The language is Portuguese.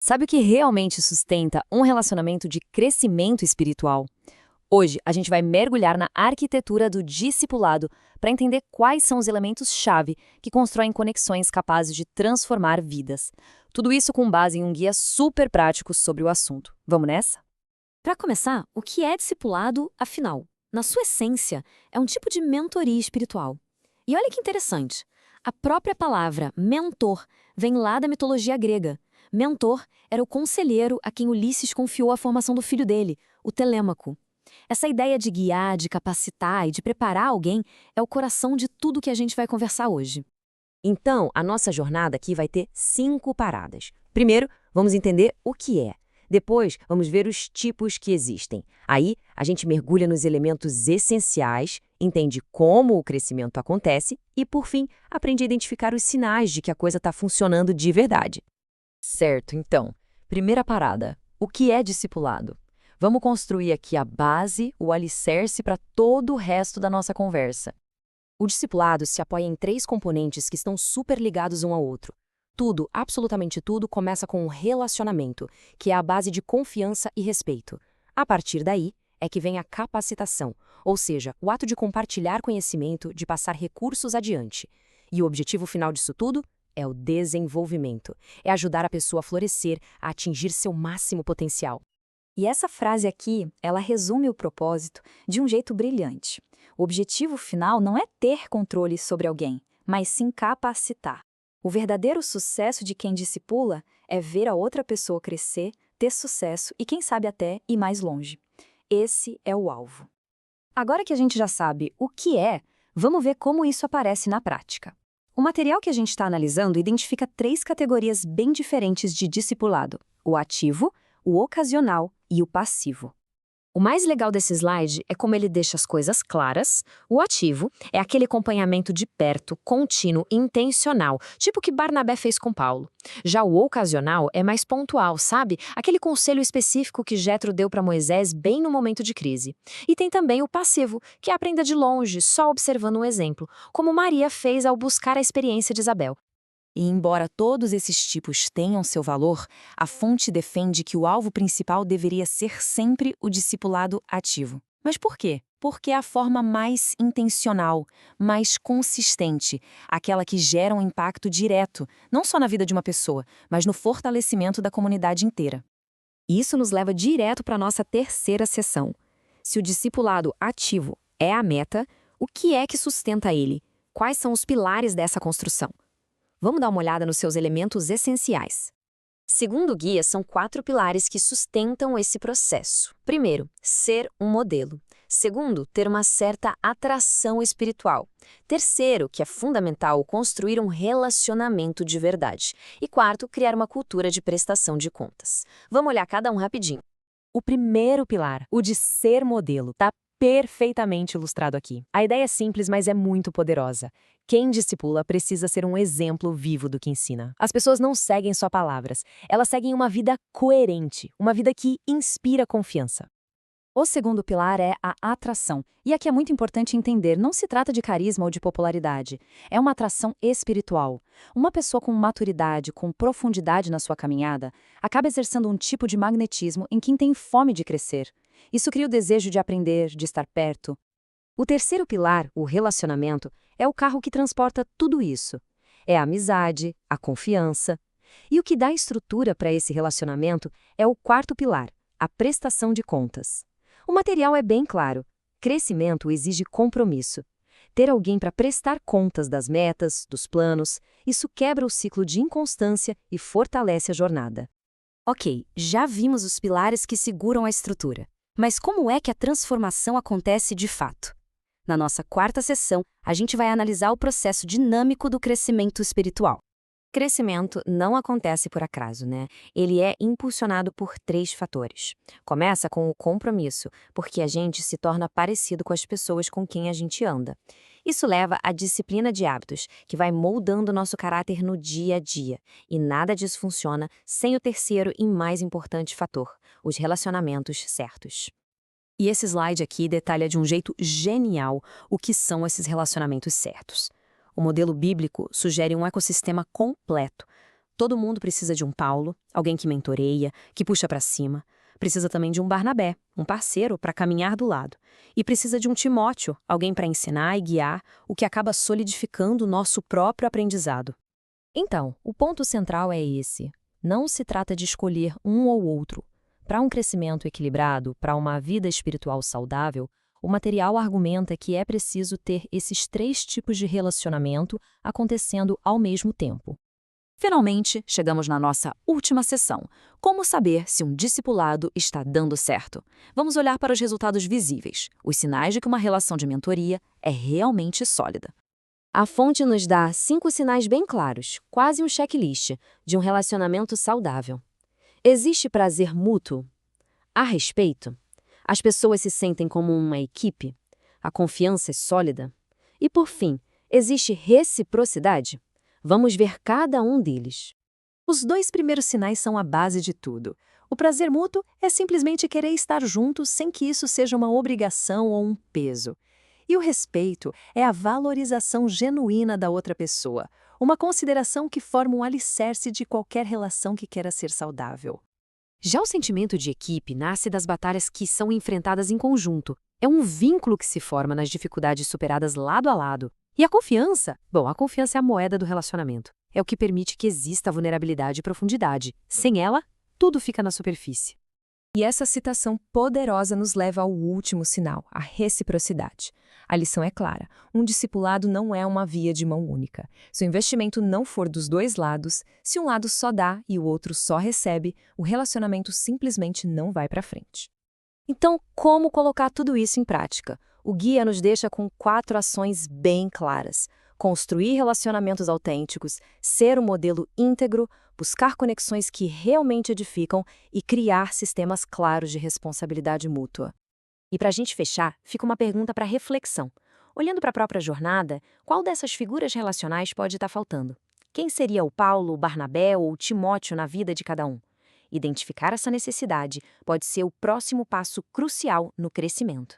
Sabe o que realmente sustenta um relacionamento de crescimento espiritual? Hoje, a gente vai mergulhar na arquitetura do discipulado para entender quais são os elementos-chave que constroem conexões capazes de transformar vidas. Tudo isso com base em um guia super prático sobre o assunto. Vamos nessa? Para começar, o que é discipulado, afinal? Na sua essência, é um tipo de mentoria espiritual. E olha que interessante, a própria palavra mentor vem lá da mitologia grega. Mentor era o conselheiro a quem Ulisses confiou a formação do filho dele, o Telêmaco. Essa ideia de guiar, de capacitar e de preparar alguém é o coração de tudo que a gente vai conversar hoje. Então, a nossa jornada aqui vai ter 5 paradas. Primeiro, vamos entender o que é. Depois, vamos ver os tipos que existem. Aí, a gente mergulha nos elementos essenciais, entende como o crescimento acontece e, por fim, aprende a identificar os sinais de que a coisa está funcionando de verdade. Certo, então. Primeira parada. O que é discipulado? Vamos construir aqui a base, o alicerce para todo o resto da nossa conversa. O discipulado se apoia em 3 componentes que estão super ligados um ao outro. Tudo, absolutamente tudo, começa com um relacionamento, que é a base de confiança e respeito. A partir daí é que vem a capacitação, ou seja, o ato de compartilhar conhecimento, de passar recursos adiante. E o objetivo final disso tudo é o desenvolvimento. É ajudar a pessoa a florescer, a atingir seu máximo potencial. E essa frase aqui, ela resume o propósito de um jeito brilhante. O objetivo final não é ter controle sobre alguém, mas sim capacitar. O verdadeiro sucesso de quem discipula é ver a outra pessoa crescer, ter sucesso e, quem sabe, até ir mais longe. Esse é o alvo. Agora que a gente já sabe o que é, vamos ver como isso aparece na prática. O material que a gente está analisando identifica 3 categorias bem diferentes de discipulado: o ativo, o ocasional e o passivo. O mais legal desse slide é como ele deixa as coisas claras. O ativo é aquele acompanhamento de perto, contínuo e intencional, tipo o que Barnabé fez com Paulo. Já o ocasional é mais pontual, sabe? Aquele conselho específico que Jetro deu para Moisés bem no momento de crise. E tem também o passivo, que aprenda de longe, só observando um exemplo, como Maria fez ao buscar a experiência de Isabel. E embora todos esses tipos tenham seu valor, a fonte defende que o alvo principal deveria ser sempre o discipulado ativo. Mas por quê? Porque é a forma mais intencional, mais consistente, aquela que gera um impacto direto, não só na vida de uma pessoa, mas no fortalecimento da comunidade inteira. E isso nos leva direto para a nossa terceira sessão. Se o discipulado ativo é a meta, o que é que sustenta ele? Quais são os pilares dessa construção? Vamos dar uma olhada nos seus elementos essenciais. Segundo o guia, são 4 pilares que sustentam esse processo. Primeiro, ser um modelo. Segundo, ter uma certa atração espiritual. Terceiro, que é fundamental, construir um relacionamento de verdade. E quarto, criar uma cultura de prestação de contas. Vamos olhar cada um rapidinho. O primeiro pilar, o de ser modelo, está perfeitamente ilustrado aqui. A ideia é simples, mas é muito poderosa. Quem discipula precisa ser um exemplo vivo do que ensina. As pessoas não seguem só palavras, elas seguem uma vida coerente, uma vida que inspira confiança. O segundo pilar é a atração. E aqui é muito importante entender, não se trata de carisma ou de popularidade. É uma atração espiritual. Uma pessoa com maturidade, com profundidade na sua caminhada, acaba exercendo um tipo de magnetismo em quem tem fome de crescer. Isso cria o desejo de aprender, de estar perto. O terceiro pilar, o relacionamento, é o carro que transporta tudo isso. É a amizade, a confiança. E o que dá estrutura para esse relacionamento é o quarto pilar, a prestação de contas. O material é bem claro. Crescimento exige compromisso. Ter alguém para prestar contas das metas, dos planos, isso quebra o ciclo de inconstância e fortalece a jornada. Ok, já vimos os pilares que seguram a estrutura. Mas como é que a transformação acontece de fato? Na nossa quarta sessão, a gente vai analisar o processo dinâmico do crescimento espiritual. Crescimento não acontece por acaso, né? Ele é impulsionado por 3 fatores. Começa com o compromisso, porque a gente se torna parecido com as pessoas com quem a gente anda. Isso leva à disciplina de hábitos, que vai moldando nosso caráter no dia a dia. E nada disso funciona sem o terceiro e mais importante fator, os relacionamentos certos. E esse slide aqui detalha de um jeito genial o que são esses relacionamentos certos. O modelo bíblico sugere um ecossistema completo. Todo mundo precisa de um Paulo, alguém que mentoreia, que puxa para cima. Precisa também de um Barnabé, um parceiro para caminhar do lado. E precisa de um Timóteo, alguém para ensinar e guiar, o que acaba solidificando o nosso próprio aprendizado. Então, o ponto central é esse. Não se trata de escolher um ou outro. Para um crescimento equilibrado, para uma vida espiritual saudável, o material argumenta que é preciso ter esses 3 tipos de relacionamento acontecendo ao mesmo tempo. Finalmente, chegamos na nossa última sessão. Como saber se um discipulado está dando certo? Vamos olhar para os resultados visíveis, os sinais de que uma relação de mentoria é realmente sólida. A fonte nos dá 5 sinais bem claros, quase um checklist, de um relacionamento saudável. Existe prazer mútuo? Há respeito? As pessoas se sentem como uma equipe? A confiança é sólida? E, por fim, existe reciprocidade? Vamos ver cada um deles. Os 2 primeiros sinais são a base de tudo. O prazer mútuo é simplesmente querer estar juntos sem que isso seja uma obrigação ou um peso. E o respeito é a valorização genuína da outra pessoa, uma consideração que forma um alicerce de qualquer relação que queira ser saudável. Já o sentimento de equipe nasce das batalhas que são enfrentadas em conjunto. É um vínculo que se forma nas dificuldades superadas lado a lado. E a confiança? Bom, a confiança é a moeda do relacionamento. É o que permite que exista vulnerabilidade e profundidade. Sem ela, tudo fica na superfície. E essa citação poderosa nos leva ao último sinal, a reciprocidade. A lição é clara: um discipulado não é uma via de mão única. Se o investimento não for dos 2 lados, se um lado só dá e o outro só recebe, o relacionamento simplesmente não vai para frente. Então, como colocar tudo isso em prática? O guia nos deixa com 4 ações bem claras: construir relacionamentos autênticos, ser um modelo íntegro, buscar conexões que realmente edificam e criar sistemas claros de responsabilidade mútua. E para a gente fechar, fica uma pergunta para reflexão. Olhando para a própria jornada, qual dessas figuras relacionais pode estar faltando? Quem seria o Paulo, o Barnabé ou o Timóteo na vida de cada um? Identificar essa necessidade pode ser o próximo passo crucial no crescimento.